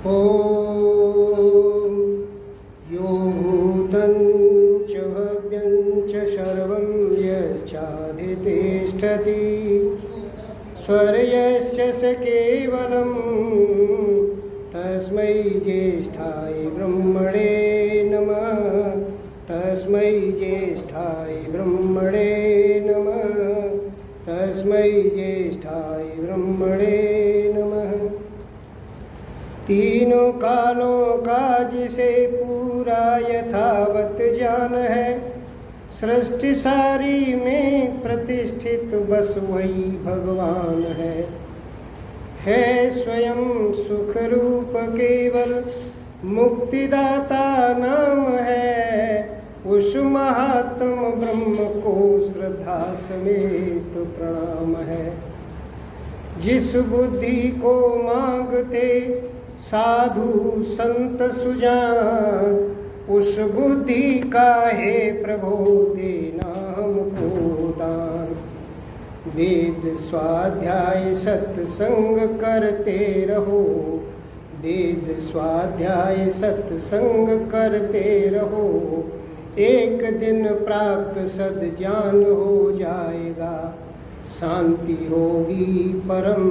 ॐ यो भूतं च भव्यं च सर्वं यश्चाधितिष्ठति स्वर्यश्च स केवलं तस्मै ज्येष्ठाय ब्रह्मणे नमः। तस्मै ज्येष्ठाय ब्रह्मणे नमः। तस्मै ज्येष्ठाय ब्रह्मणे नमः। तीनों कालों का जिसे पूरा यथावत ज्ञान है, सृष्टि सारी में प्रतिष्ठित बस वही भगवान है स्वयं सुख रूप केवल मुक्तिदाता नाम है। उस महात्म ब्रह्म को श्रद्धा समेत प्रणाम है। जिस बुद्धि को मांगते साधु संत सुजान, उस बुद्धि का हे प्रभो देना हमको दान। वेद स्वाध्याय सत्संग करते रहो, वेद स्वाध्याय सत्संग करते रहो। एक दिन प्राप्त सद्ज्ञान हो जाएगा, शांति होगी परम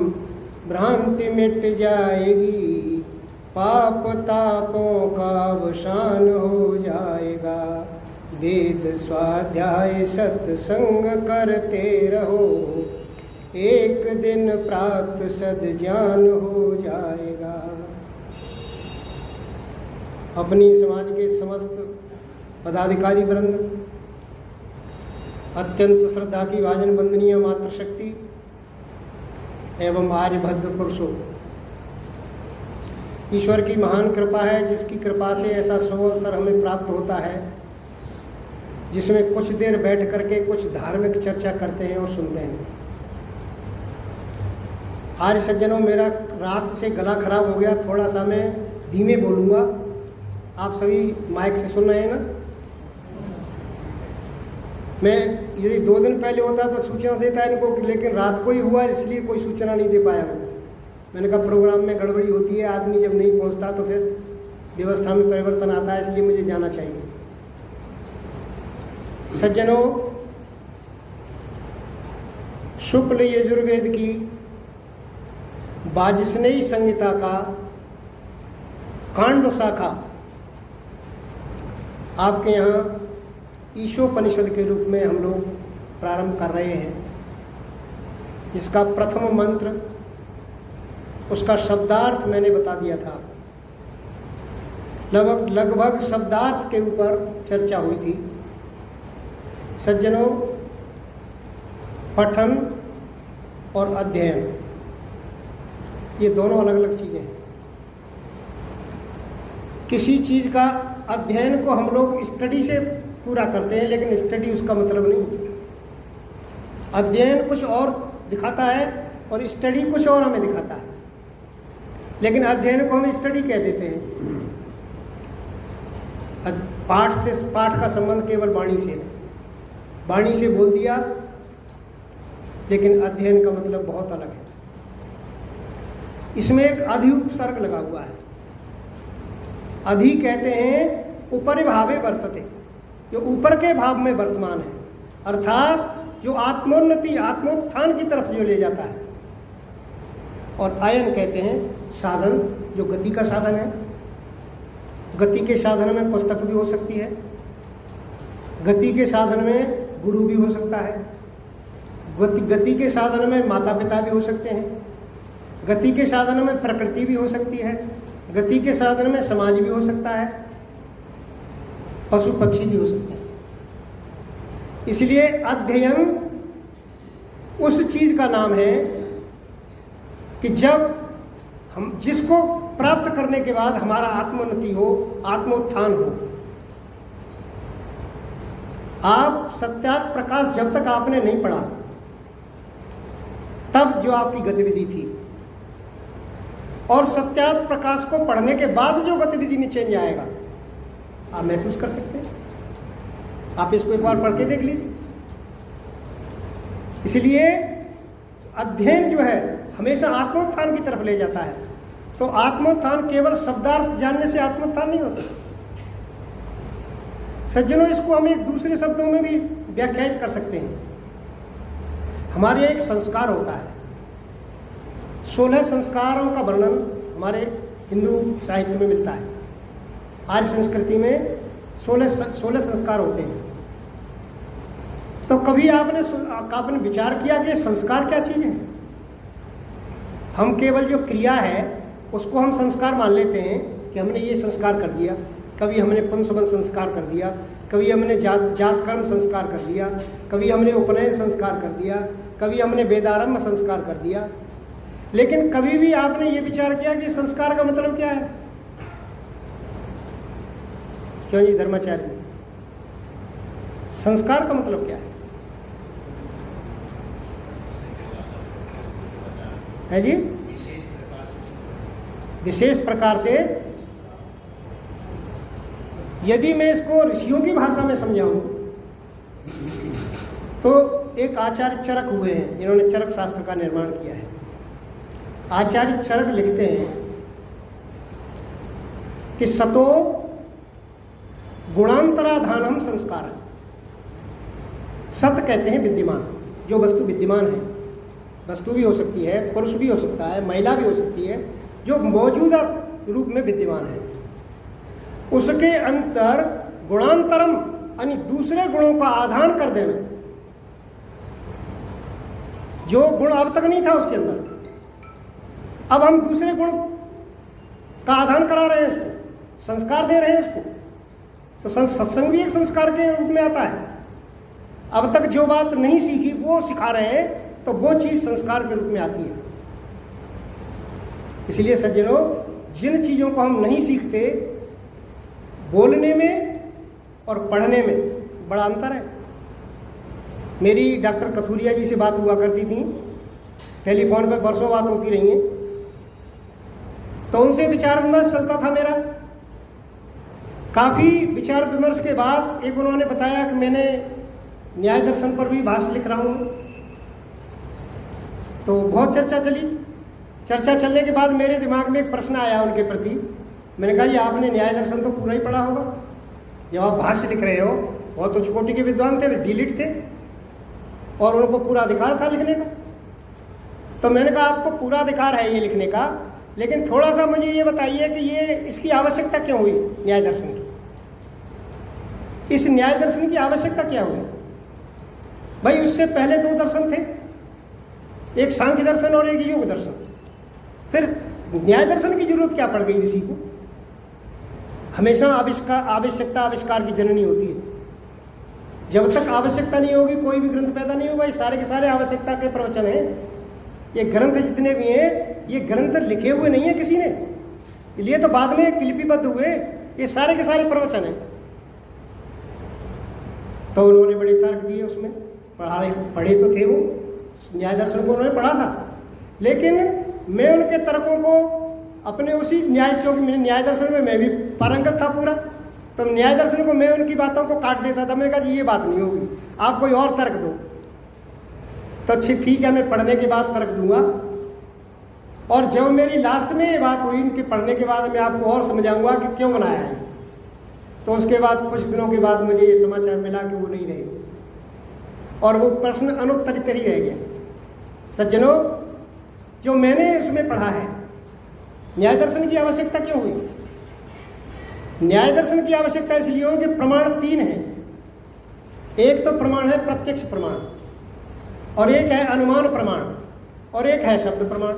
भ्रांति मिट जाएगी। पाप तापों का अवसान हो जाएगा। वेद स्वाध्याय सत्संग करते रहो, एक दिन प्राप्त सद्ज्ञान हो जाएगा। अपनी समाज के समस्त पदाधिकारी वृंद, अत्यंत श्रद्धा की भाजन वंदनीय मातृशक्ति एवं आर्यभद्र पुरुषों, ईश्वर की महान कृपा है जिसकी कृपा से ऐसा सुअवसर हमें प्राप्त होता है जिसमें कुछ देर बैठ करके कुछ धार्मिक चर्चा करते हैं और सुनते हैं। आर्य सज्जनों, मेरा रात से गला खराब हो गया, थोड़ा सा मैं धीमे बोलूँगा। आप सभी माइक से सुन रहे हैं ना? मैं यदि 2 दिन पहले होता तो सूचना देता है इनको, लेकिन रात को ही हुआ इसलिए कोई सूचना नहीं दे पाया मैंने कहा प्रोग्राम में गड़बड़ी होती है, आदमी जब नहीं पहुंचता तो फिर व्यवस्था में परिवर्तन आता है, इसलिए मुझे जाना चाहिए। सज्जनों, शुक्ल यजुर्वेद की वाजस्नेयी संहिता का कांड शाखा आपके यहाँ ईशोपनिषद के रूप में हम लोग प्रारंभ कर रहे हैं, जिसका प्रथम मंत्र, उसका शब्दार्थ मैंने बता दिया था। लगभग शब्दार्थ के ऊपर चर्चा हुई थी। सज्जनों, पठन और अध्ययन ये दोनों अलग अलग चीज़ें हैं। किसी चीज़ का अध्ययन को हम लोग स्टडी से पूरा करते हैं, लेकिन स्टडी उसका मतलब नहीं। अध्ययन कुछ और दिखाता है और स्टडी कुछ और हमें दिखाता है, लेकिन अध्ययन को हम स्टडी कह देते हैं। पाठ का संबंध केवल वाणी से है, वाणी से बोल दिया, लेकिन अध्ययन का मतलब बहुत अलग है। इसमें एक अधि उपसर्ग लगा हुआ है। अधि कहते हैं ऊपरि भावे वर्तते, जो ऊपर के भाव में वर्तमान है, अर्थात जो आत्मोन्नति आत्मोत्थान की तरफ जो ले जाता है। और आयन कहते हैं साधन, जो गति का साधन है। गति के साधन में पुस्तक भी हो सकती है, गति के साधन में गुरु भी हो सकता है, गति के साधन में माता पिता भी हो सकते हैं, गति के साधन में प्रकृति भी हो सकती है, गति के साधन में समाज भी हो सकता है, पशु पक्षी भी हो सकते हैं। इसलिए अध्ययन उस चीज का नाम है कि जब हम जिसको प्राप्त करने के बाद हमारा आत्मोन्नति हो, आत्मोत्थान हो। आप सत्यार्थ प्रकाश जब तक आपने नहीं पढ़ा, तब जो आपकी गतिविधि थी, और सत्यार्थ प्रकाश को पढ़ने के बाद जो गतिविधि में चेंज आएगा, आप महसूस कर सकते हैं। आप इसको एक बार पढ़ के देख लीजिए। इसलिए अध्ययन जो है हमेशा आत्मोत्थान की तरफ ले जाता है। तो आत्मोत्थान केवल शब्दार्थ जानने से आत्मोत्थान नहीं होता सज्जनों। इसको हम एक दूसरे शब्दों में भी व्याख्यायित कर सकते हैं। हमारे एक संस्कार होता है, 16 संस्कारों का वर्णन हमारे हिंदू साहित्य में मिलता है। आर्य संस्कृति में 16 संस्कार होते हैं। तो कभी आपने विचार किया कि संस्कार क्या चीज़ है? हम केवल जो क्रिया है उसको हम संस्कार मान लेते हैं कि हमने ये संस्कार कर दिया। कभी हमने पुंसवन संस्कार कर दिया, कभी हमने जात कर्म संस्कार कर दिया, कभी हमने उपनयन संस्कार कर दिया, कभी हमने वेदारंभ संस्कार कर दिया। लेकिन कभी भी आपने ये विचार किया कि संस्कार का मतलब क्या है? क्यों जी धर्माचार्य जी, संस्कार का मतलब क्या है जी? विशेष प्रकार से। यदि मैं इसको ऋषियों की भाषा में समझाऊं तो एक आचार्य चरक हुए हैं, इन्होंने चरक शास्त्र का निर्माण किया है। आचार्य चरक लिखते हैं कि सतो गुणांतराधानम संस्कार। सत कहते हैं विद्यमान, जो वस्तु विद्यमान है, वस्तु भी हो सकती है, पुरुष भी हो सकता है, महिला भी हो सकती है, जो मौजूदा रूप में विद्यमान है, उसके अंतर गुणांतरम यानी दूसरे गुणों का आधान कर देना। जो गुण अब तक नहीं था उसके अंदर, अब हम दूसरे गुण का आधान करा रहे हैं, उसको संस्कार दे रहे हैं उसको। तो सत्संग भी एक संस्कार के रूप में आता है। अब तक जो बात नहीं सीखी वो सिखा रहे हैं, तो वो चीज संस्कार के रूप में आती है। इसलिए सज्जनों, जिन चीजों को हम नहीं सीखते, बोलने में और पढ़ने में बड़ा अंतर है। मेरी डॉक्टर कथूरिया जी से बात हुआ करती थी, टेलीफोन पर बरसों बात होती रही है, तो उनसे विचार विमर्श चलता था मेरा। काफ़ी विचार विमर्श के बाद एक उन्होंने बताया कि मैंने न्याय दर्शन पर भी भाष्य लिख रहा हूँ। तो बहुत चर्चा चली। चर्चा चलने के बाद मेरे दिमाग में एक प्रश्न आया उनके प्रति। मैंने कहा, ये आपने न्याय दर्शन तो पूरा ही पढ़ा होगा, जब आप भाष्य लिख रहे हो। बहुत उच्च कोटि के विद्वान थे, डिलीट थे, और उनको पूरा अधिकार था लिखने का। तो मैंने कहा, आपको पूरा अधिकार है ये लिखने का, लेकिन थोड़ा सा मुझे ये बताइए कि ये इसकी आवश्यकता क्यों हुई न्याय दर्शन की? इस न्याय दर्शन की आवश्यकता क्या हुई? भाई उससे पहले 2 दर्शन थे, एक सांख्य दर्शन और एक योग दर्शन। फिर न्याय दर्शन की जरूरत क्या पड़ गई ऋषि को? हमेशा आवश्यकता आविष्कार की जननी होती है। जब तक आवश्यकता नहीं होगी कोई भी ग्रंथ पैदा नहीं होगा। ये सारे के सारे आवश्यकता के प्रवचन हैं। ये ग्रंथ जितने भी हैं, ये ग्रंथ लिखे हुए नहीं है किसी ने, इसलिए तो बाद में लिपिबद्ध हुए। ये सारे के सारे प्रवचन हैं। तो उन्होंने बड़े तर्क दिए उसमें, पढ़े तो थे वो, न्याय दर्शन को उन्होंने पढ़ा था। लेकिन मैं उनके तर्कों को अपने उसी न्याय, क्योंकि मेरे न्याय दर्शन में मैं भी पारंगत था पूरा, तो न्याय दर्शन को मैं उनकी बातों को काट देता था। मैंने कहा जी ये बात नहीं होगी, आप कोई और तर्क दो। तो ठीक है, मैं पढ़ने के बाद तर्क दूंगा। और जब मेरी लास्ट में ये बात हुई, इनके पढ़ने के बाद मैं आपको और समझाऊंगा कि क्यों बनाया है। तो उसके बाद कुछ दिनों के बाद मुझे ये समाचार मिला कि वो नहीं रहे, और वो प्रश्न अनुत्तरित ही रह गया। सज्जनों, जो मैंने उसमें पढ़ा है, न्याय दर्शन की आवश्यकता क्यों हुई? न्याय दर्शन की आवश्यकता इसलिए हो कि प्रमाण 3 हैं। एक तो प्रमाण है प्रत्यक्ष प्रमाण, और एक है अनुमान प्रमाण, और एक है शब्द प्रमाण।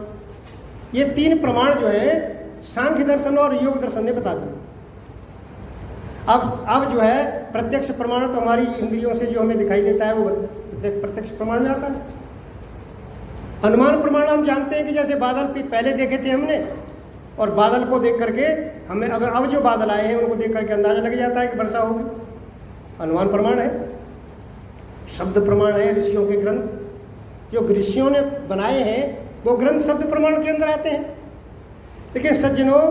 ये 3 प्रमाण जो है सांख्य दर्शन और योग दर्शन ने बता दिए। अब जो है प्रत्यक्ष प्रमाण तो हमारी इंद्रियों से जो हमें दिखाई देता है वो प्रत्यक्ष प्रमाण में आता है। अनुमान प्रमाण हम जानते हैं कि जैसे बादल पहले देखे थे हमने, और बादल को देख करके हमें अब जो बादल आए हैं उनको देख करके अंदाजा लग जाता है कि वर्षा होगी। अनुमान प्रमाण है। शब्द प्रमाण है ऋषियों के ग्रंथ, जो ऋषियों ने बनाए हैं वो ग्रंथ शब्द प्रमाण के अंदर आते हैं। लेकिन सज्जनों,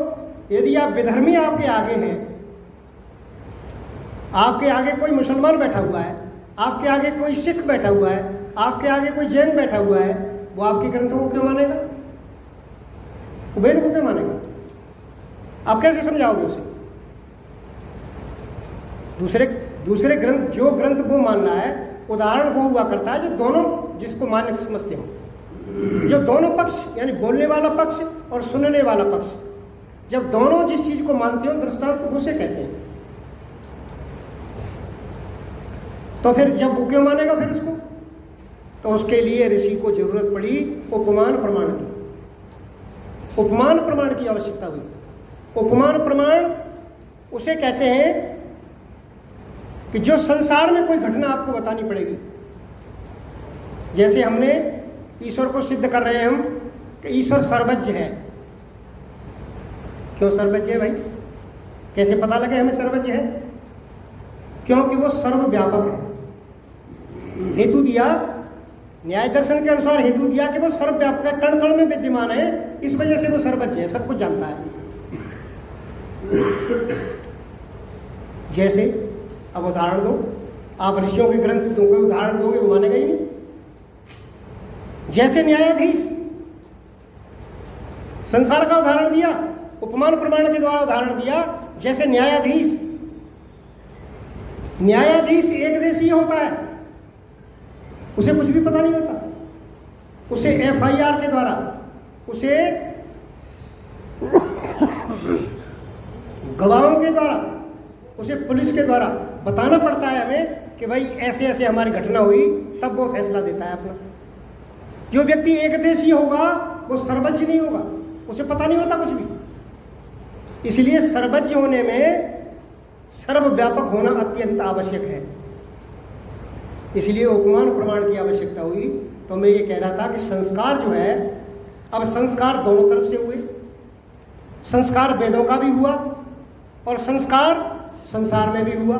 यदि आप विधर्मी आपके आगे हैं, आपके आगे कोई मुसलमान बैठा हुआ है, आपके आगे कोई सिख बैठा हुआ है, आपके आगे कोई जैन बैठा हुआ है, वो आपके ग्रंथों को क्यों मानेगा? वेद को क्यों मानेगा? आप कैसे समझाओगे उसे? दूसरे ग्रंथ, जो ग्रंथ वो मान रहा है, उदाहरण वो हुआ करता है जो दोनों जिसको मान्य समझते हो, जो दोनों पक्ष यानी बोलने वाला पक्ष और सुनने वाला पक्ष, जब दोनों जिस चीज को मानते हो दृष्टांत तो उसे कहते हैं। तो फिर जब वो क्यों मानेगा फिर इसको? तो उसके लिए ऋषि को जरूरत पड़ी उपमान प्रमाण की। उपमान प्रमाण की आवश्यकता हुई। उपमान प्रमाण उसे कहते हैं कि जो संसार में कोई घटना आपको बतानी पड़ेगी। जैसे हमने ईश्वर को सिद्ध कर रहे हैं हम कि ईश्वर सर्वज्ञ है। क्यों सर्वज्ञ है भाई? कैसे पता लगे हमें सर्वज्ञ है? क्योंकि वो सर्वव्यापक है। हेतु दिया, न्याय दर्शन के अनुसार हेतु दिया कि वो सर्वव्यापक है, कण कण में विद्यमान है, इस वजह से वो सर्वज्ञ है, सब कुछ जानता है। जैसे अब उदाहरण दो, आप ऋषियों के ग्रंथ दो, कोई उदाहरण दोगे वो मानेगा ही नहीं। जैसे न्यायाधीश, संसार का उदाहरण दिया, उपमान प्रमाण के द्वारा उदाहरण दिया। जैसे न्यायाधीश, न्यायाधीश एकदेशीय होता है, उसे कुछ भी पता नहीं होता। उसे FIR के द्वारा, उसे गवाहों के द्वारा, उसे पुलिस के द्वारा बताना पड़ता है हमें कि भाई ऐसे ऐसे हमारी घटना हुई, तब वो फैसला देता है अपना। जो व्यक्ति एकदेशीय होगा वो सर्वज्ञ नहीं होगा, उसे पता नहीं होता कुछ भी। इसलिए सर्वज्ञ होने में सर्वव्यापक होना अत्यंत आवश्यक है। इसलिए उपमान प्रमाण की आवश्यकता हुई। तो मैं ये कह रहा था कि संस्कार जो है, अब संस्कार दोनों तरफ से हुए। संस्कार वेदों का भी हुआ और संस्कार संसार में भी हुआ।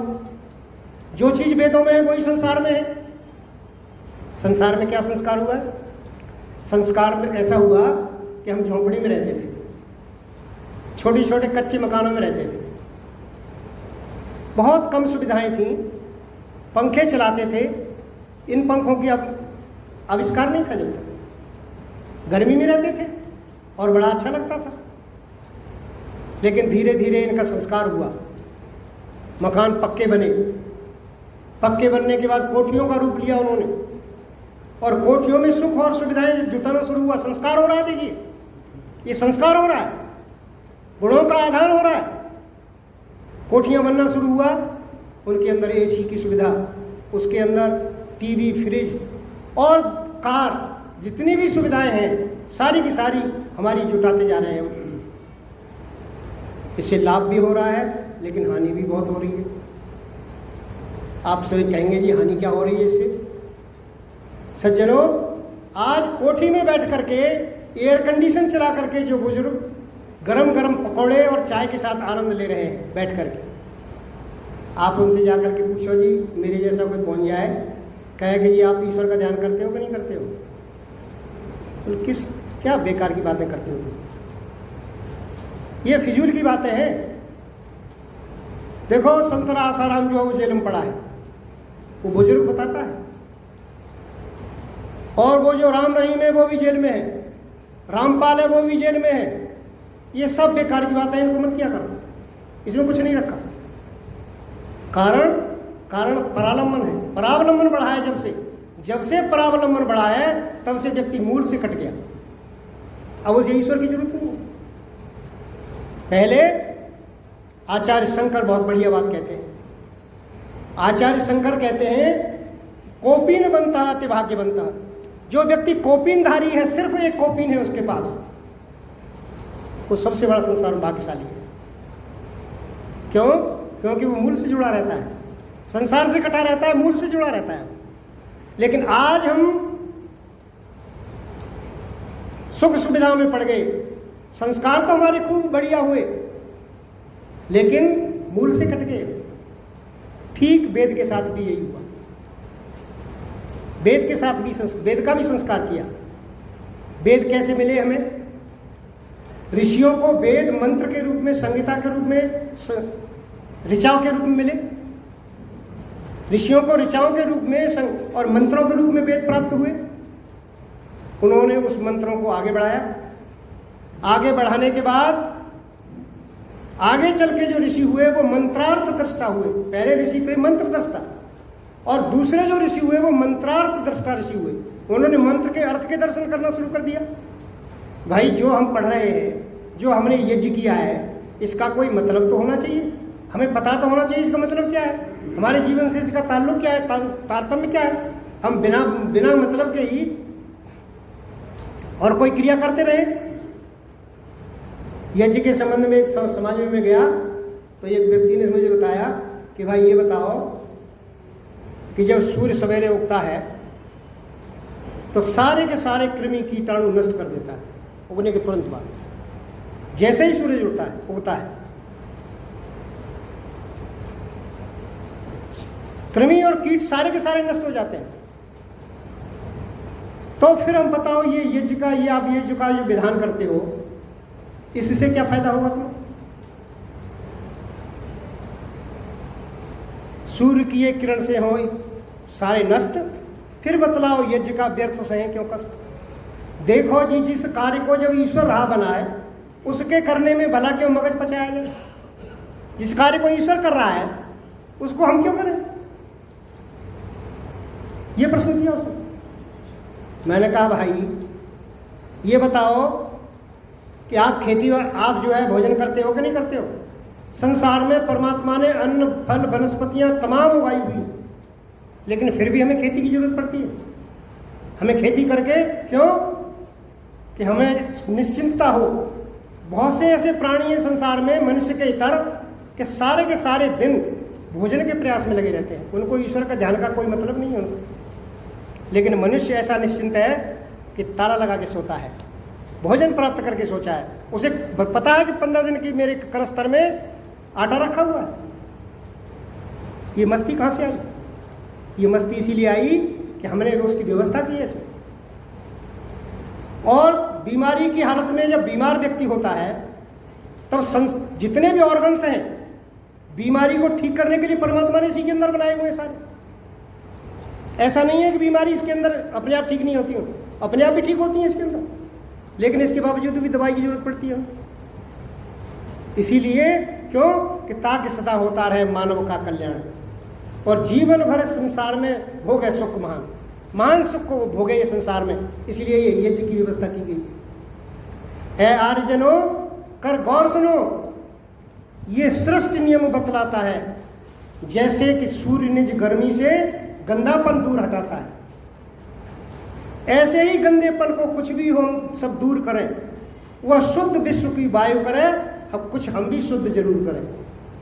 जो चीज वेदों में है वही संसार में है। संसार में क्या संस्कार हुआ है? संस्कार में ऐसा हुआ कि हम झोंपड़ी में रहते थे, छोटे छोटे कच्चे मकानों में रहते थे, बहुत कम सुविधाएं थीं, पंखे चलाते थे। इन पंखों की अब आविष्कार नहीं था जब तक, गर्मी में रहते थे और बड़ा अच्छा लगता था। लेकिन धीरे धीरे इनका संस्कार हुआ, मकान पक्के बने। पक्के बनने के बाद कोठियों का रूप लिया उन्होंने, और कोठियों में सुख और सुविधाएं जुटाना शुरू हुआ। संस्कार हो रहा है, देखिए ये संस्कार हो रहा है, गुणों का आधान हो रहा है। कोठियां बनना शुरू हुआ, उनके अंदर AC की सुविधा, उसके अंदर TV, फ्रिज और कार, जितनी भी सुविधाएं हैं सारी की सारी हमारी जुटाते जा रहे हैं। इससे लाभ भी हो रहा है लेकिन हानि भी बहुत हो रही है। आप सभी कहेंगे जी हानि क्या हो रही है इससे? सज्जनों, आज कोठी में बैठ करके एयर कंडीशन चला करके जो बुजुर्ग गरम गरम पकौड़े और चाय के साथ आनंद ले रहे हैं बैठ करके, आप उनसे जा करके पूछो जी, मेरे जैसा कोई पहुंच जाए, कहे कि जी आप ईश्वर का ध्यान करते हो कि नहीं करते हो? तो किस क्या बेकार की बातें करते हो? ये फिजूल की बातें हैं। देखो संतरा आसाराम जो है वो जेल में पड़ा है, वो बुजुर्ग बताता है। और वो जो राम रहीम है वो भी जेल में है, रामपाल है वो भी जेल में है। ये सब बेकार की बातें, इनको मत किया करो, इसमें कुछ नहीं रखा। कारण परावलंबन है। परावलंबन बढ़ा है जब से परावलंबन बढ़ा है तब से व्यक्ति मूल से कट गया। अब उसे ईश्वर की जरूरत नहीं है। पहले आचार्य शंकर बहुत बढ़िया बात कहते हैं। आचार्य शंकर कहते हैं कोपीन बनता अति भाग्य बनता। जो व्यक्ति कोपीनधारी है, सिर्फ एक कोपीन है उसके पास, वो सबसे बड़ा संसार में भाग्यशाली है। क्यों? क्योंकि वो मूल से जुड़ा रहता है, संसार से कटा रहता है, मूल से जुड़ा रहता है। लेकिन आज हम सुख सुविधाओं में पड़ गए। संस्कार तो हमारे खूब बढ़िया हुए लेकिन मूल से कट गए। ठीक वेद के साथ भी यही हुआ। वेद के साथ भी वेद का भी संस्कार किया। वेद कैसे मिले हमें? ऋषियों को वेद मंत्र के रूप में, संहिता के रूप में, ऋचाओं के रूप में मिले। ऋषियों को ऋचाओं के रूप में और मंत्रों के रूप में वेद प्राप्त हुए। उन्होंने उस मंत्रों को आगे बढ़ाया। आगे बढ़ाने के बाद आगे चल के जो ऋषि हुए वो मंत्रार्थ दृष्टा हुए। पहले ऋषि थे मंत्र दृष्टा, और दूसरे जो ऋषि हुए वो मंत्रार्थ दृष्टा ऋषि हुए। उन्होंने मंत्र के अर्थ के दर्शन करना शुरू कर दिया। भाई जो हम पढ़ रहे हैं, जो हमने यज्ञ किया है, इसका कोई मतलब तो होना चाहिए, हमें पता तो होना चाहिए इसका मतलब क्या है, हमारे जीवन से इसका ताल्लुक क्या है, तारतम्य क्या है। हम बिना बिना मतलब के ही और कोई क्रिया करते रहे। यज्ञ के संबंध में एक समाज में मैं गया तो एक व्यक्ति ने मुझे बताया कि भाई ये बताओ कि जब सूर्य सवेरे उगता है तो सारे के सारे कृमि कीटाणु नष्ट कर देता है उगने के तुरंत बाद। जैसे ही सूरज उगता है कृमि और कीट सारे के सारे नष्ट हो जाते हैं। तो फिर हम बताओ ये यज्ञ का, ये आप यज्ञ का जो विधान करते हो, इससे क्या फायदा होगा तुम्हें? सूर्य की एक किरण से हो सारे नष्ट, फिर बतलाओ यज्ञ का व्यर्थ सहे क्यों कष्ट। देखो जी, जिस कार्य को जब ईश्वर राह बनाए उसके करने में भला क्यों मगज पचाया जाए। जिस कार्य को ईश्वर कर रहा है उसको हम क्यों करें? ये प्रश्न किया उसने। मैंने कहा भाई ये बताओ कि आप आप जो है भोजन करते हो कि नहीं करते हो? संसार में परमात्मा ने अन्न फल वनस्पतियां तमाम उगाई हुई, लेकिन फिर भी हमें खेती की जरूरत पड़ती है। हमें खेती करके क्यों? कि हमें निश्चिंतता हो। बहुत से ऐसे प्राणी हैं संसार में मनुष्य के इतर के सारे दिन भोजन के प्रयास में लगे रहते हैं, उनको ईश्वर का ध्यान का कोई मतलब नहीं है उनको। लेकिन मनुष्य ऐसा निश्चिंत है कि ताला लगा के सोता है, भोजन प्राप्त करके सोचा है। उसे पता है कि 15 दिन की मेरे करस्तर में आटा रखा हुआ है। ये मस्ती कहाँ से आई? ये मस्ती इसीलिए आई कि हमने उसकी व्यवस्था की ऐसे। और बीमारी की हालत में जब बीमार व्यक्ति होता है तब जितने भी ऑर्गन्स हैं बीमारी को ठीक करने के लिए परमात्मा ने इसी के अंदर बनाए हुए हैं सारे। ऐसा नहीं है कि बीमारी इसके अंदर अपने आप ठीक नहीं होती हो, अपने आप भी ठीक होती है इसके अंदर, लेकिन इसके बावजूद भी दवाई की जरूरत पड़ती है। इसीलिए क्यों? कि ताकि सदा होता रहे मानव का कल्याण, और जीवन भर संसार में भोगे सुख महान सुख को भोगे ये संसार में। इसलिए ये यज्ञ की व्यवस्था की गई है। आर्यजनों कर गौर सुनो, ये सृष्टि नियम बतलाता है। जैसे कि सूर्य निज गर्मी से गंदापन दूर हटाता है, ऐसे ही गंदेपन को कुछ भी हम सब दूर करें। वह शुद्ध विश्व की वायु करें, अब कुछ हम भी शुद्ध जरूर करें।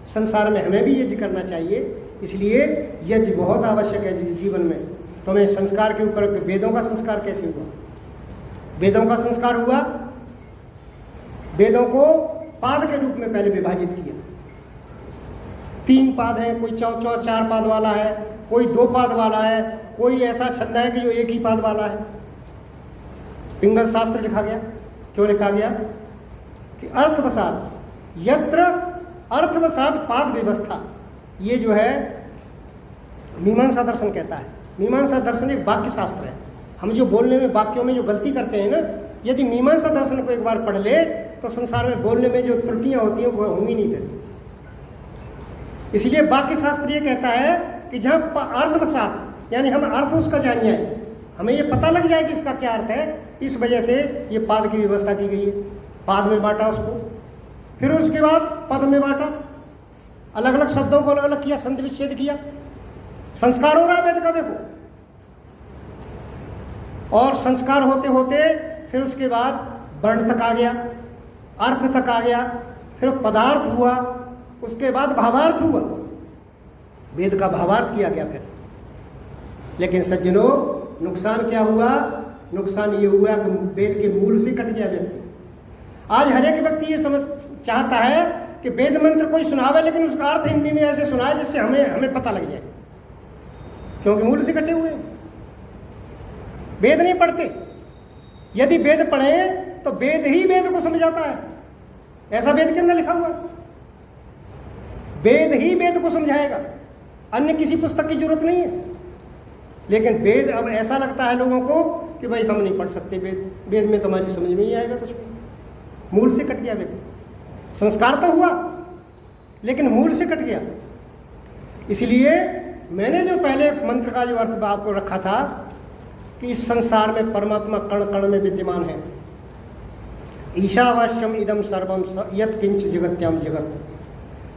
संसार में हमें भी यज्ञ करना चाहिए। इसलिए यज्ञ बहुत आवश्यक है जीवन में। तो हमें संस्कार के ऊपर वेदों का संस्कार कैसे हुआ? वेदों का संस्कार हुआ, वेदों को पाद के रूप में पहले विभाजित किया। 3 पाद हैं, कोई 4 पाद वाला है, कोई 2 पाद वाला है, कोई ऐसा छंद है कि जो 1 ही पाद वाला है। पिंगल शास्त्र लिखा गया। क्यों लिखा गया? कि अर्थवसाद, यत्र अर्थवसाद पाद व्यवस्था, ये जो है मीमांसा दर्शन कहता है। मीमांसा दर्शन एक वाक्य शास्त्र है। हम जो बोलने में वाक्यों में जो गलती करते हैं ना, यदि मीमांसा दर्शन को एक बार पढ़ ले तो संसार में बोलने में जो त्रुटियां होती हैं वो होंगी नहीं फिर। इसलिए वाक्य शास्त्र ये कहता है कि जहाँ अर्थवसाद यानी हम अर्थ उसका जान जाए, हमें ये पता लग जाए कि इसका क्या अर्थ है, इस वजह से ये पाद की व्यवस्था की गई है। पाद में बांटा उसको, फिर उसके बाद पद में बांटा, अलग अलग शब्दों को अलग अलग किया, संधि विच्छेद किया। संस्कार हो रहा है वेद का, देखो। और संस्कार होते होते फिर उसके बाद वर्ण तक आ गया, अर्थ तक आ गया, फिर पदार्थ हुआ, उसके बाद भावार्थ हुआ। वेद का भावार्थ किया गया फिर। लेकिन सज्जनों, नुकसान क्या हुआ? नुकसान ये हुआ कि वेद के मूल से कट गया व्यक्ति। आज हर एक व्यक्ति ये समझ चाहता है कि वेद मंत्र कोई सुनावे, लेकिन उसका अर्थ हिंदी में ऐसे सुनाए जिससे हमें पता लग जाए, क्योंकि मूल से कटे हुए। वेद नहीं पढ़ते। यदि वेद पढ़े तो वेद ही वेद को समझाता है, ऐसा वेद के अंदर लिखा हुआ है। वेद ही वेद को समझाएगा, अन्य किसी पुस्तक की जरूरत नहीं है। लेकिन वेद अब ऐसा लगता है लोगों को कि भाई हम नहीं पढ़ सकते वेद में तो हमारी समझ में नहीं आएगा कुछ भी। मूल से कट गया व्यक्ति। संस्कार तो हुआ लेकिन मूल से कट गया। इसलिए मैंने जो पहले मंत्र का जो अर्थ आपको रखा था कि इस संसार में परमात्मा कण कण में विद्यमान है। ईशावास्यम इदम सर्वम यत् किंच जगत्याम जगत,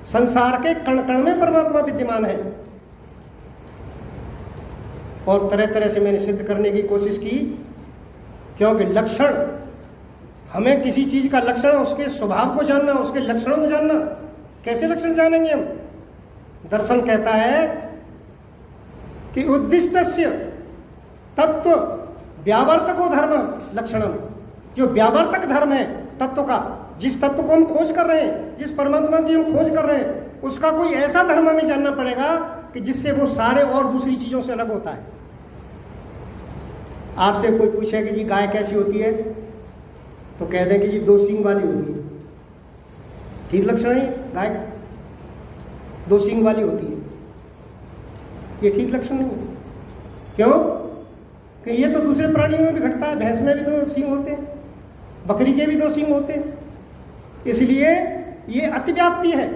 संसार के कण कण में परमात्मा विद्यमान है। और तरह तरह से मैंने सिद्ध करने की कोशिश की, क्योंकि लक्षण, हमें किसी चीज का लक्षण उसके स्वभाव को जानना, उसके लक्षणों को जानना। कैसे लक्षण जानेंगे हम? दर्शन कहता है कि उद्दिष्टस्य तत्व व्यावर्तको धर्म लक्षणम, जो व्यावर्तक धर्म है तत्व का, जिस तत्व को हम खोज कर रहे हैं, जिस परमात्मा की हम खोज कर रहे हैं, उसका कोई ऐसा धर्म हमें जानना पड़ेगा कि जिससे वो सारे और दूसरी चीजों से अलग होता है। आपसे कोई पूछे कि जी गाय कैसी होती है, तो कह दें कि जी 2 सींग वाली होती है। ठीक लक्षण है गाय का, 2 सींग वाली होती है, ये ठीक लक्षण नहीं है। क्यों? कि ये तो दूसरे प्राणियों में भी घटता है। भैंस में भी 2 सींग होते हैं, बकरी के भी 2 सींग होते हैं। इसलिए ये अतिव्याप्ति है,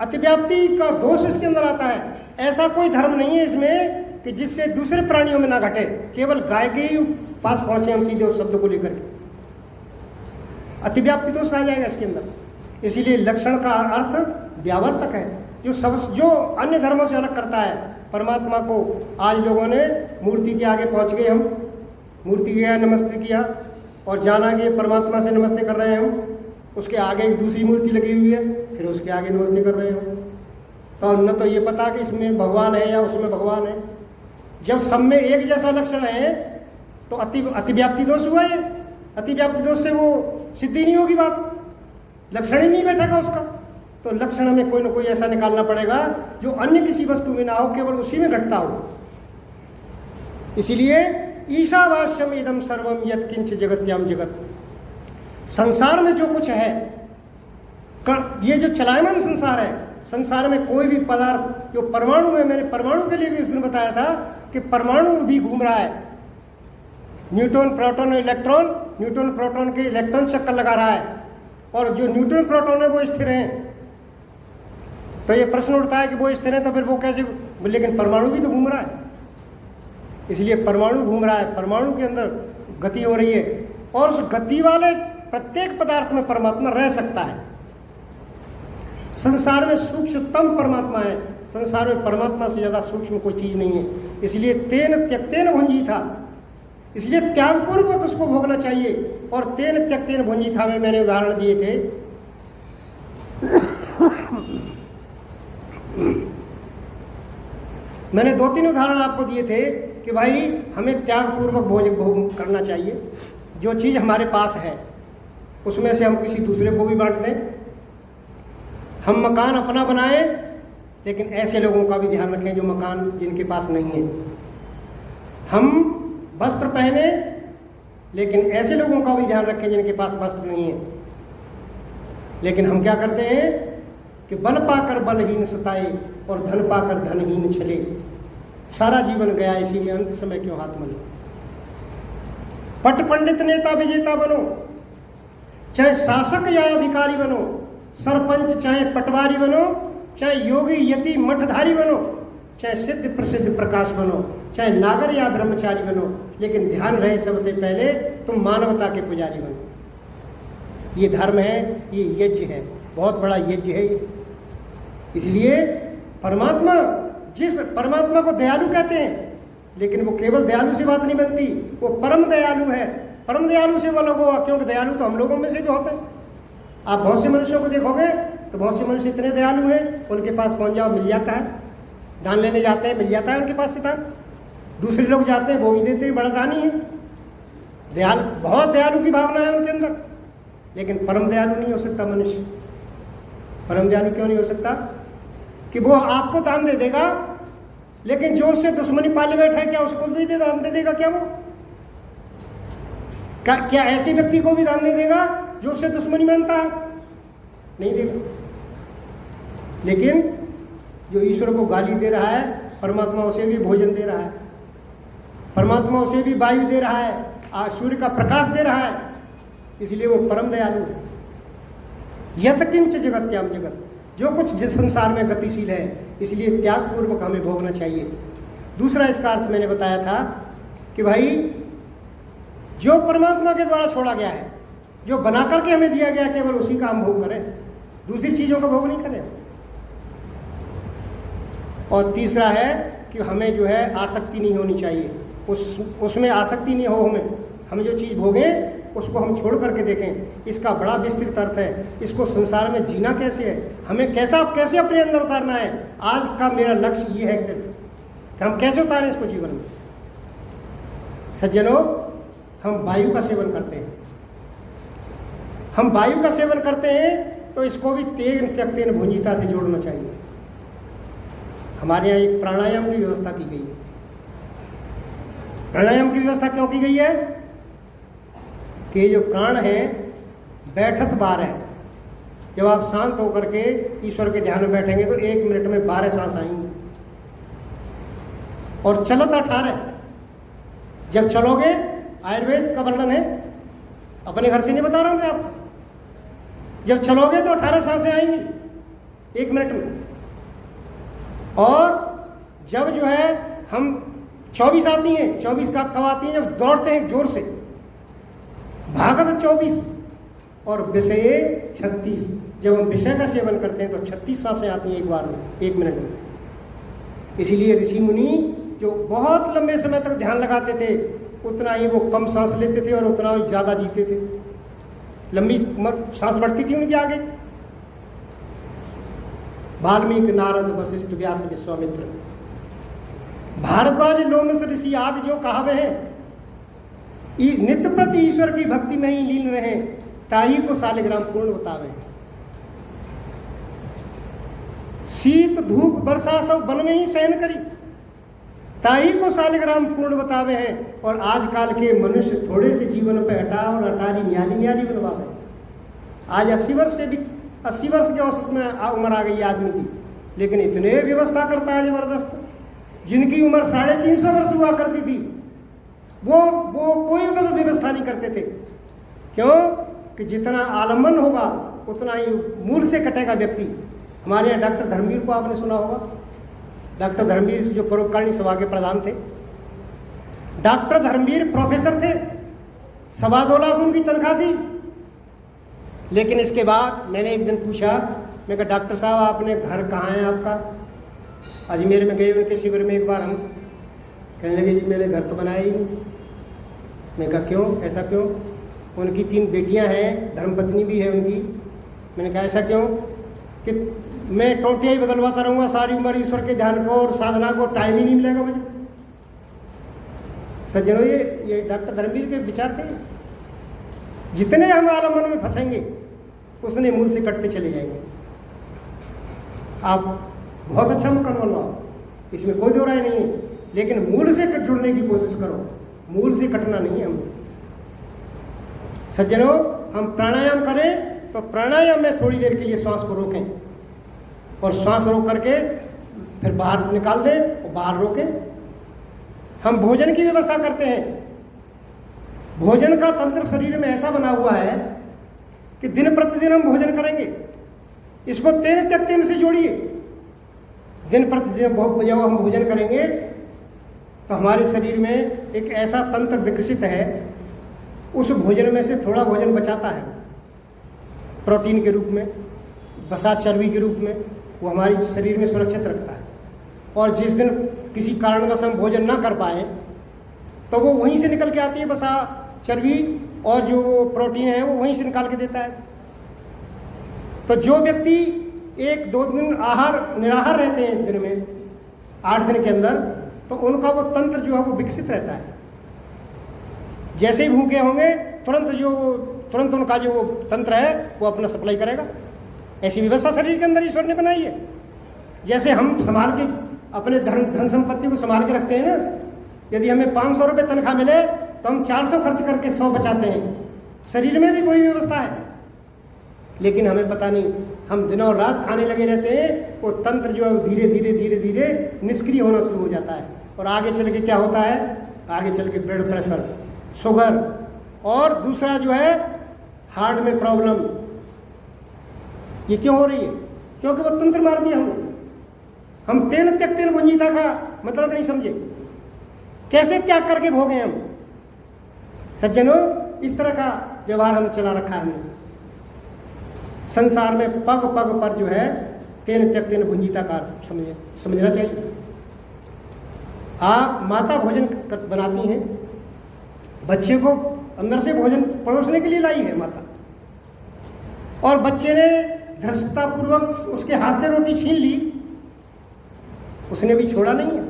अतिव्याप्ति का दोष इसके अंदर आता है। ऐसा कोई धर्म नहीं है इसमें कि जिससे दूसरे प्राणियों में ना घटे, केवल गाय के ही पास पहुंचे हम सीधे उस शब्द को लेकर के, अतिव्याप्ति दोष आ जाएगा इसके अंदर। इसीलिए लक्षण का अर्थ व्यावर्तक है, जो अन्य धर्मों से अलग करता है परमात्मा को। आज लोगों ने मूर्ति के आगे पहुंच गए, हम मूर्ति के आगे नमस्ते किया और जाना कि परमात्मा से नमस्ते कर रहे हैं हम, उसके आगे एक दूसरी मूर्ति लगी हुई है, फिर उसके आगे नमस्ते कर रहे हो। तो न तो ये पता कि इसमें भगवान है या उसमें भगवान है। जब सब में एक जैसा लक्षण है तो अतिव्याप्ति दोष हुआ। ये अतिव्याप्ति दोष से वो सिद्धि नहीं होगी, बात लक्षण ही नहीं बैठेगा उसका। तो लक्षण में कोई ना कोई ऐसा निकालना पड़ेगा जो अन्य किसी वस्तु में ना हो, केवल उसी में घटता हो। इसीलिए ईशावास्यम इदम सर्वम यत् किंच जगत्याम जगत, संसार में जो कुछ है, ये जो चलायमान संसार है, संसार में कोई भी पदार्थ जो परमाणु है, मैंने परमाणु के लिए भी उस दिन बताया था कि परमाणु भी घूम रहा है। Neutron proton electron, neutron proton के इलेक्ट्रॉन चक्कर लगा रहा है, और जो न्यूट्रॉन प्रोटॉन है वो स्थिर है। तो ये प्रश्न उठता है कि वो स्थिर है तो फिर वो कैसे, लेकिन परमाणु भी तो घूम रहा है। इसलिए परमाणु घूम रहा है, परमाणु के अंदर गति हो रही है, और उस गति वाले प्रत्येक पदार्थ में परमात्मा रह सकता है। संसार में सूक्ष्मतम परमात्मा है, संसार में परमात्मा से ज्यादा सूक्ष्म कोई चीज नहीं है। इसलिए तेन त्यक्तेन भुंजी था, इसलिए त्यागपूर्वक उसको भोगना चाहिए। और तेन त्यक्तेन भुंजी था में मैंने उदाहरण दिए थे। मैंने 2-3 उदाहरण आपको दिए थे कि भाई हमें त्यागपूर्वक भोग करना चाहिए। जो चीज़ हमारे पास है उसमें से हम किसी दूसरे को भी बांट दें। हम मकान अपना बनाएं, लेकिन ऐसे लोगों का भी ध्यान रखें जो मकान जिनके पास नहीं है। हम वस्त्र पहने, लेकिन ऐसे लोगों का भी ध्यान रखें जिनके पास वस्त्र नहीं है। लेकिन हम क्या करते हैं कि बल पाकर बलहीन सताए और धन पाकर धनहीन छले। सारा जीवन गया इसी में, अंत समय क्यों हाथ मले। पट पंडित नेता विजेता बनो, चाहे शासक या अधिकारी बनो, सरपंच चाहे पटवारी बनो, चाहे योगी यति मठधारी बनो, चाहे सिद्ध प्रसिद्ध प्रकाश बनो, चाहे नागर या ब्रह्मचारी बनो, लेकिन ध्यान रहे सबसे पहले तुम मानवता के पुजारी बनो। ये धर्म है, ये यज्ञ है, बहुत बड़ा यज्ञ है ये। इसलिए परमात्मा, जिस परमात्मा को दयालु कहते हैं, लेकिन वो केवल दयालु से बात नहीं बनती, वो परम दयालु है। परम दयालु से वो लोग होगा, क्योंकि दयालु तो हम लोगों में से भी होते हैं। आप बहुत से मनुष्यों को देखोगे तो बहुत से मनुष्य इतने दयालु हैं, उनके पास पहुंच जाओ मिल जाता है। दान लेने जाते हैं, मिल जाता है उनके पास से दान। दूसरे लोग जाते हैं, वो भी देते हैं, बड़ा दानी है, दयालु, बहुत दयालु की भावना है उनके अंदर। लेकिन परम दयालु नहीं हो सकता मनुष्य। परम दयालु क्यों नहीं हो सकता? कि वो आपको दान दे देगा, लेकिन जो उससे दुश्मनी पाले बैठा है, क्या उसको भी दान दे देगा? क्या वो क्या ऐसे व्यक्ति को भी दान दे देगा जो उससे दुश्मनी मानता है? नहीं देगा। लेकिन जो ईश्वर को गाली दे रहा है, परमात्मा उसे भी भोजन दे रहा है, परमात्मा उसे भी वायु दे रहा है, सूर्य का प्रकाश दे रहा है। इसलिए वो परम दयालु है। यत किंच जगत्याम जगत, जो कुछ जिस संसार में गतिशील है, इसलिए त्याग पूर्वक हमें भोगना चाहिए। दूसरा इसका अर्थ मैंने बताया था कि भाई जो परमात्मा के द्वारा छोड़ा गया है, जो बना करके हमें दिया गया, केवल उसी का हम भोग करें, दूसरी चीज़ों का भोग नहीं करें। और तीसरा है कि हमें जो है आसक्ति नहीं होनी चाहिए, उसमें आसक्ति नहीं हो, हमें जो चीज़ भोगें उसको हम छोड़ करके देखें। इसका बड़ा विस्तृत अर्थ है। इसको संसार में जीना कैसे है, हमें कैसे अपने अंदर उतारना है। आज का मेरा लक्ष्य ये है सिर्फ कि हम कैसे उतारें इसको जीवन में। सज्जनों, हम वायु का सेवन करते हैं, हम वायु का सेवन करते हैं तो इसको भी तेन त्यक्तेन भुंजिता से जोड़ना चाहिए। हमारे यहाँ एक प्राणायाम की व्यवस्था की गई है। प्राणायाम की व्यवस्था क्यों की गई है कि जो प्राण है बैठत 12 है। जब आप शांत होकर के ईश्वर के ध्यान में बैठेंगे तो 1 मिनट में 12 सांस आएंगी और चलत 18। जब चलोगे, आयुर्वेद का वर्णन है, अपने घर से नहीं बता रहा हूं मैं आपको, जब चलोगे तो 18 सांसें आएंगी 1 मिनट में। और जब जो है हम 24 आती हैं, 24 का कब आती हैं जब दौड़ते हैं जोर से, भागत 24 और विषय 36। जब हम विषय का सेवन करते हैं तो 36 सांसें आती हैं एक बार में, 1 मिनट में। इसीलिए ऋषि मुनि जो बहुत लंबे समय तक ध्यान लगाते थे, उतना ही वो कम सांस लेते थे और उतना ही ज़्यादा जीते थे। लंबी सांस बढ़ती थी उनके आगे। वाल्मीकि, नारद, वशिष्ठ, व्यास, विश्वामित्र, भारद्वाज, लोमश ऋषि आदि जो कहावे हैं, नित्य प्रति ईश्वर की भक्ति में ही लीन रहे, ताई को शालिग्राम पूर्ण बतावे। शीत धूप वर्षा सब वन में ही सहन करी, ताई को शालिग्राम पूर्ण बतावे हैं। और आजकल के मनुष्य थोड़े से जीवन पे हटा और अटारी न्यारी बनवावे। आज 80 वर्ष से भी 80 वर्ष के औसत में उम्र आ गई आदमी की, लेकिन इतने व्यवस्था करता है जबरदस्त। जिनकी उम्र 350 वर्ष हुआ करती थी वो कोई व्यवस्था नहीं करते थे। क्यों कि जितना आलम्बन होगा उतना ही मूल से कटेगा व्यक्ति। हमारे यहाँ डॉक्टर धर्मवीर को आपने सुना होगा। डॉक्टर धर्मवीर जो परोपकारिणी सभा के प्रधान थे, डॉक्टर धर्मवीर प्रोफेसर थे, 2.25 लाख उनकी तनख्वाह थी। लेकिन इसके बाद मैंने एक दिन पूछा, मैं कहा डॉक्टर साहब आपने घर कहाँ है आपका? अजमेर में गए उनके शिविर में एक बार हम, कहने लगे जी मैंने घर तो बनाया ही नहीं। मैं कहा क्यों, ऐसा क्यों? उनकी 3 बेटियां हैं, धर्मपत्नी भी है उनकी। मैंने कहा ऐसा क्यों कि मैं टोटियाँ ही बदलवाता रहूँगा सारी उम्र, ईश्वर के ध्यान को और साधना को टाइम ही नहीं मिलेगा मुझे। सज्जनों, ये डॉक्टर धर्मवीर के विचार थे। जितने हम आलम्बन में फंसेंगे उसने मूल से कटते चले जाएंगे। आप बहुत अच्छा मकान बनवाओ, इसमें कोई दो राय नहीं है, लेकिन मूल से कट जुड़ने की कोशिश करो, मूल से कटना नहीं है हमको। सज्जनों, हम प्राणायाम करें तो प्राणायाम में थोड़ी देर के लिए श्वास को रोकें और श्वास रोक करके फिर बाहर निकाल दें और बाहर रोकें। हम भोजन की व्यवस्था करते हैं। भोजन का तंत्र शरीर में ऐसा बना हुआ है कि दिन प्रतिदिन हम भोजन करेंगे। इसको तेन त्यक्तेन से जोड़िए। दिन प्रतिदिन जब हम भोजन करेंगे तो हमारे शरीर में एक ऐसा तंत्र विकसित है, उस भोजन में से थोड़ा भोजन बचाता है प्रोटीन के रूप में, वसा चर्बी के रूप में, वो हमारे शरीर में सुरक्षित रखता है। और जिस दिन किसी कारणवश हम भोजन ना कर पाए तो वो वहीं से निकल के आती है, वसा चर्बी और जो प्रोटीन है वो वहीं से निकाल के देता है। तो जो व्यक्ति 1-2 दिन निराहार रहते हैं दिन में 8 दिन के अंदर, तो उनका वो तंत्र जो है वो विकसित रहता है। जैसे ही भूखे होंगे तुरंत उनका जो तंत्र है वो अपना सप्लाई करेगा। ऐसी व्यवस्था शरीर के अंदर ईश्वर ने बनाई है। जैसे हम संभाल के अपने धन संपत्ति को संभाल के रखते हैं ना, यदि हमें 500 रुपये तनख्वाह मिले तो हम 400 खर्च करके 100 बचाते हैं। शरीर में भी वही व्यवस्था है, लेकिन हमें पता नहीं, हम दिनों रात खाने लगे रहते हैं। वो तंत्र जो है धीरे धीरे निष्क्रिय होना शुरू हो जाता है। और आगे चल के क्या होता है, आगे चल के ब्लड प्रेशर, शुगर और दूसरा जो है हार्ट में प्रॉब्लम। ये क्यों हो रही है? क्योंकि वो तंत्र मार दिया हमने। हम तेन त्यक्तेन भुंजीता का मतलब नहीं समझे, कैसे त्याग करके भोगे हम। सज्जनों, इस तरह का व्यवहार हम चला रखा है हमने। संसार में पग पग पर जो है तेन त्यक्तेन भुंजीता का समझना चाहिए। आप माता भोजन बनाती हैं, बच्चे को अंदर से भोजन परोसने के लिए लाई है माता, और बच्चे ने धृष्टतापूर्वक उसके हाथ से रोटी छीन ली, उसने भी छोड़ा नहीं है।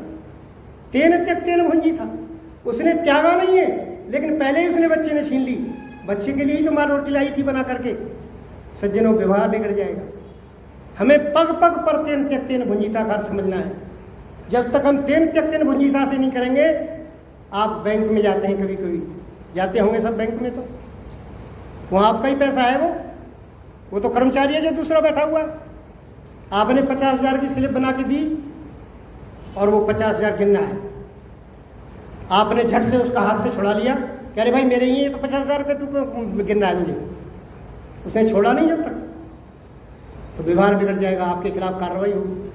तेन त्यक्तेन भुंजीता, उसने त्यागा नहीं है, लेकिन पहले ही उसने बच्चे ने छीन ली। बच्चे के लिए ही तो माँ रोटी लाई थी बना करके। सज्जनों, व्यवहार बिगड़ जाएगा। हमें पग पग पर तेन त्यक्तेन भुंजीता का अर्थ समझना है। जब तक हम तेन त्यक्तेन भुंजीता से नहीं करेंगे, आप बैंक में जाते हैं, कभी कभी जाते होंगे सब बैंक में, तो वहाँ आपका ही पैसा है, वो तो कर्मचारी है जो दूसरा बैठा हुआ है। आपने 50,000 की स्लिप बना के दी और वो 50,000 गिनना है। आपने झट से उसका हाथ से छुड़ा लिया, कह रहे भाई मेरे ही है तो 50,000 रुपये तू गिनना है मुझे। उसने छोड़ा नहीं जब तक, तो व्यवहार बिगड़ जाएगा, आपके खिलाफ कार्रवाई होगी।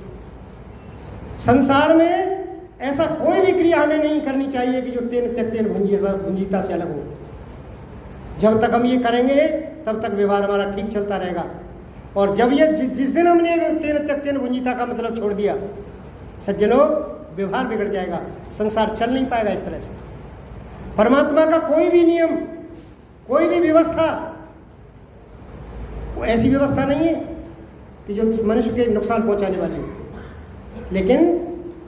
संसार में ऐसा कोई भी क्रिया हमें नहीं करनी चाहिए कि जो तेन त्यक्तेन भुंजीता से अलग हो। जब तक हम ये करेंगे तब तक व्यवहार हमारा ठीक चलता रहेगा। और जब ये जिस दिन हमने तेन त्यक्तेन भुंजीता का मतलब छोड़ दिया, सज्जनों, व्यवहार बिगड़ जाएगा, संसार चल नहीं पाएगा इस तरह से। परमात्मा का कोई भी नियम, कोई भी व्यवस्था, वो ऐसी व्यवस्था नहीं है कि जो मनुष्य के नुकसान पहुंचाने वाली है। लेकिन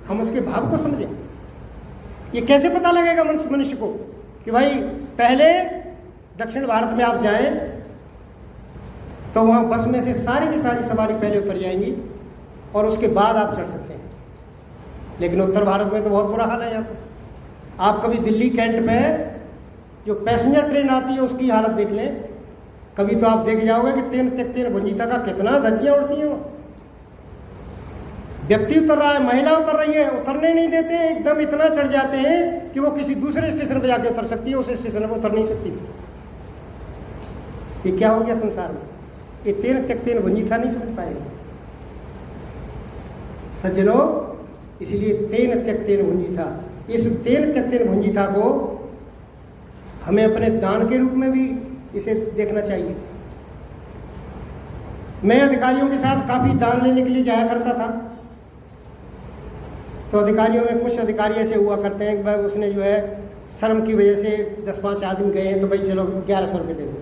हम उसके भाव को समझें। ये कैसे पता लगेगा मनुष्य को कि भाई पहले दक्षिण भारत में आप जाएं तो वहाँ बस में से सारी की सारी सवारी पहले उतर जाएंगी और उसके बाद आप चढ़ सकते हैं। लेकिन उत्तर भारत में तो बहुत बुरा हाल है यहाँ पर। आप कभी दिल्ली कैंट में जो पैसेंजर ट्रेन आती है उसकी हालत देख लें, कभी तो आप देख जाओगे कि तेन त्यक्तेन भुंजीता का कितना धज्जियाँ उड़ती हैं। वो व्यक्ति उतर रहा है, महिला उतर रही है, उतरने नहीं देते, एकदम इतना चढ़ जाते हैं कि वो किसी दूसरे स्टेशन पर जाके उतर सकती है, उस स्टेशन पर उतर नहीं सकती। ये क्या हो गया संसार में? ये तेन त्यक्तेन भुंजीता नहीं समझ पाएगा सज्जनों। इसलिए तेन त्यक्तेन भुंजीता, इस तेन त्यक्तेन भुंजीता को हमें अपने दान के रूप में भी इसे देखना चाहिए। मैं अधिकारियों के साथ काफ़ी दान लेने के लिए जाया करता था, तो अधिकारियों में कुछ अधिकारी ऐसे हुआ करते हैं कि भाई उसने जो है शर्म की वजह से 10-5 आदमी गए हैं तो भाई चलो 1100 रुपये दे दो।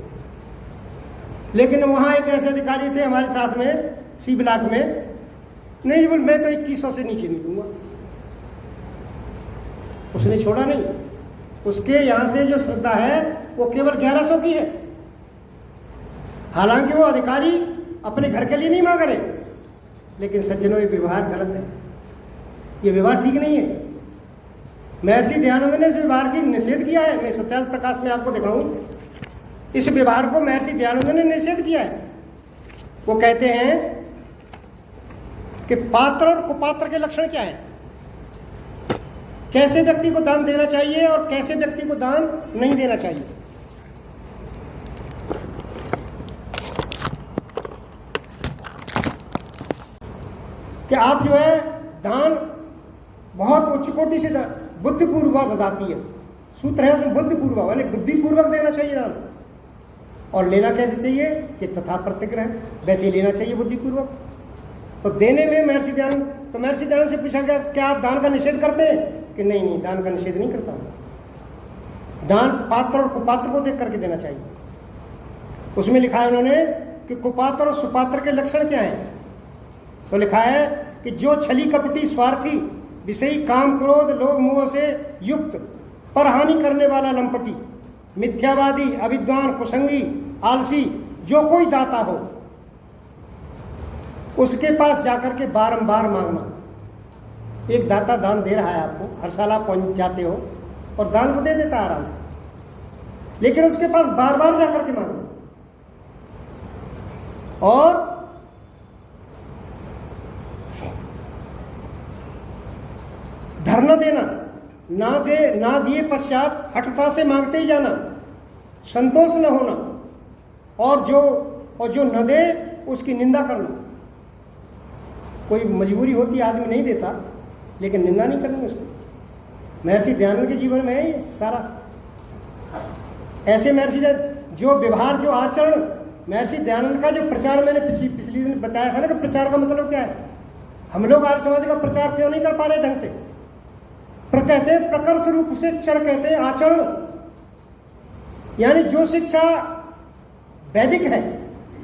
लेकिन वहाँ एक ऐसे अधिकारी थे हमारे साथ में सी ब्लॉक में, नहीं बोल मैं तो 2100 से नीचे नहीं दूंगा। उसने छोड़ा नहीं। उसके यहाँ से जो श्रद्धा है वो केवल 1100 की है। हालांकि वो अधिकारी अपने घर के लिए नहीं मांग रहे, लेकिन सज्जनों ये व्यवहार गलत है, ये व्यवहार ठीक नहीं है। महर्षि दयानंद ने इस व्यवहार की निषेध किया है। मैं सत्यार्थ प्रकाश में आपको दिखाऊं, इस व्यवहार को महर्षि दयानंद ने निषेध किया है। वो कहते हैं कि पात्र और कुपात्र के लक्षण क्या है, कैसे व्यक्ति को दान देना चाहिए और कैसे व्यक्ति को दान नहीं देना चाहिए। कि आप जो है दान बहुत उच्च कोटि से बुद्धिपूर्वक दाती है, सूत्र है उसमें बुद्धिपूर्वक, यानी बुद्धिपूर्वक देना चाहिए दान। और लेना कैसे चाहिए कि तथा प्रतिग्रह, वैसे लेना चाहिए बुद्धिपूर्वक। तो देने में महर्षि दयानंद, तो महर्षि दयानंद से पूछा गया क्या आप दान का निषेध करते हैं? कि नहीं नहीं, दान का निषेध नहीं करता हूं। दान पात्र और कुपात्र को देख करके देना चाहिए। उसमें लिखा है उन्होंने कि कुपात्र और सुपात्र के लक्षण क्या हैं। तो लिखा है कि जो छली कपटी स्वार्थी विषयी काम क्रोध लोभ मोह से युक्त पर हानि करने वाला लंपटी मिथ्यावादी अविद्वान कुसंगी आलसी जो कोई दाता हो उसके पास जाकर के बारंबार मांगना। एक दाता दान दे रहा है आपको, हर साल आप पहुंच जाते हो और दान को दे देता है आराम से, लेकिन उसके पास बार बार जाकर के मांगना। और धरना देना, ना दिए पश्चात हठता से मांगते ही जाना, संतोष न होना, और जो न दे उसकी निंदा करना। कोई मजबूरी होती आदमी नहीं देता, लेकिन निंदा नहीं करनी उसकी। महर्षि दयानंद के जीवन में है ये सारा। ऐसे महर्षि जो व्यवहार, जो आचरण, महर्षि दयानंद का जो प्रचार मैंने पिछली दिन बताया था ना कि प्रचार का मतलब क्या है। हम लोग आर्य समाज का प्रचार क्यों नहीं कर पा रहे ढंग से? कहते हैं प्रकर्ष रूप से चर, कहते हैं आचरण, यानी जो शिक्षा वैदिक है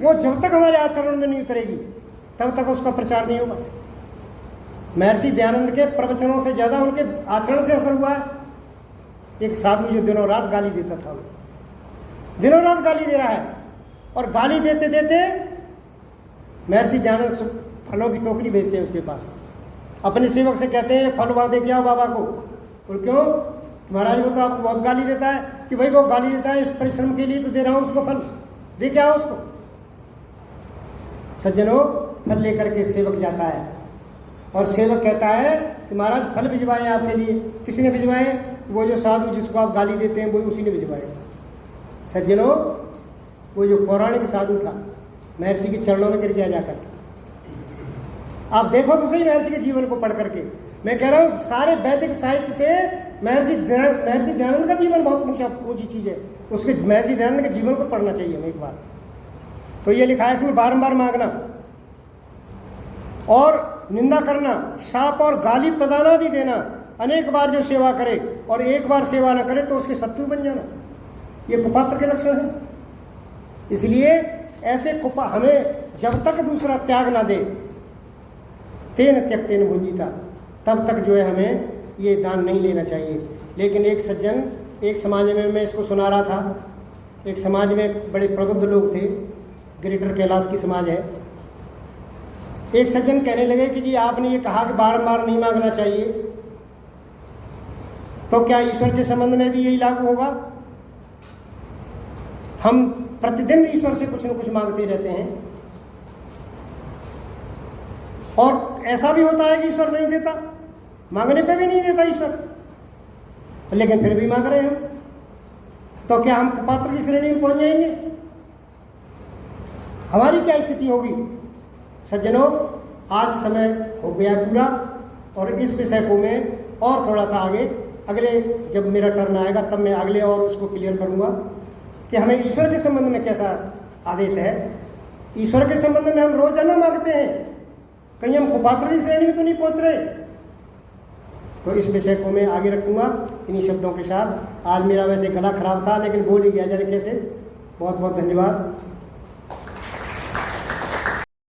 वो जब तक हमारे आचरण में नहीं उतरेगी तब तक उसका प्रचार नहीं होगा। महर्षि दयानंद के प्रवचनों से ज्यादा उनके आचरण से असर हुआ है। एक साधु जो दिनों रात गाली देता था, दिनों रात गाली दे रहा है, और गाली देते देते महर्षि दयानंद फलों की टोकरी भेजते हैं उसके पास। अपने सेवक से कहते हैं फल वहां दे के आओ बाबा को। बोल क्यों? महाराज वो तो आपको बहुत गाली देता है। कि भाई वो गाली देता है, इस परिश्रम के लिए तो दे रहा हूं उसको, फल दे के आओ उसको। सज्जनों, फल लेकर के सेवक जाता है और सेवक कहता है कि महाराज फल भिजवाए आपके लिए। किसने भिजवाए? वो जो साधु जिसको आप गाली देते हैं वो उसी ने भिजवाए। सज्जनों, वो जो पौराणिक साधु था महर्षि के चरणों में गिर गया जाकर के। आप देखो तो सही महर्षि के जीवन को पढ़ करके। मैं कह रहा हूँ सारे वैदिक साहित्य से महर्षि दयानंद का जीवन बहुत ऊंची चीज है। उसके महर्षि दयानंद के जीवन को पढ़ना चाहिए हमें एक बार। तो ये लिखा है इसमें, बारंबार मांगना और निंदा करना, शाप और गाली प्रदानादि देना, अनेक बार जो सेवा करे और एक बार सेवा न करे तो उसके शत्रु बन जाना, ये कुपात्र के लक्षण है। इसलिए ऐसे हमें जब तक दूसरा त्याग ना दे, तेन त्यक्तेन भुंजीता, तब तक जो है हमें ये दान नहीं लेना चाहिए। लेकिन एक सज्जन, एक समाज में मैं इसको सुना रहा था, एक समाज में बड़े प्रबुद्ध लोग थे, ग्रेटर कैलाश की समाज है। एक सज्जन कहने लगे कि जी आपने ये कहा कि बारंबार नहीं मांगना चाहिए, तो क्या ईश्वर के संबंध में भी यही लागू होगा? हम प्रतिदिन ईश्वर से कुछ न कुछ मांगते रहते हैं और ऐसा भी होता है कि ईश्वर नहीं देता, मांगने पे भी नहीं देता ईश्वर, लेकिन फिर भी मांग रहे हैं हम। तो क्या हम कुपात्र की श्रेणी में पहुंच जाएंगे? हमारी क्या स्थिति होगी? सज्जनों, आज समय हो गया पूरा और इस विषय को मैं और थोड़ा सा आगे, अगले जब मेरा टर्न आएगा तब मैं अगले और उसको क्लियर करूंगा कि हमें ईश्वर के संबंध में कैसा आदेश है। ईश्वर के संबंध में हम रोजाना मांगते हैं, कहीं हम कुपात्र की श्रेणी में तो नहीं पहुंच रहे। तो इस विषय को मैं आगे रखूंगा इन्हीं शब्दों के साथ। आज मेरा वैसे गला खराब था लेकिन बोल ही गया जाने कैसे। बहुत बहुत धन्यवाद।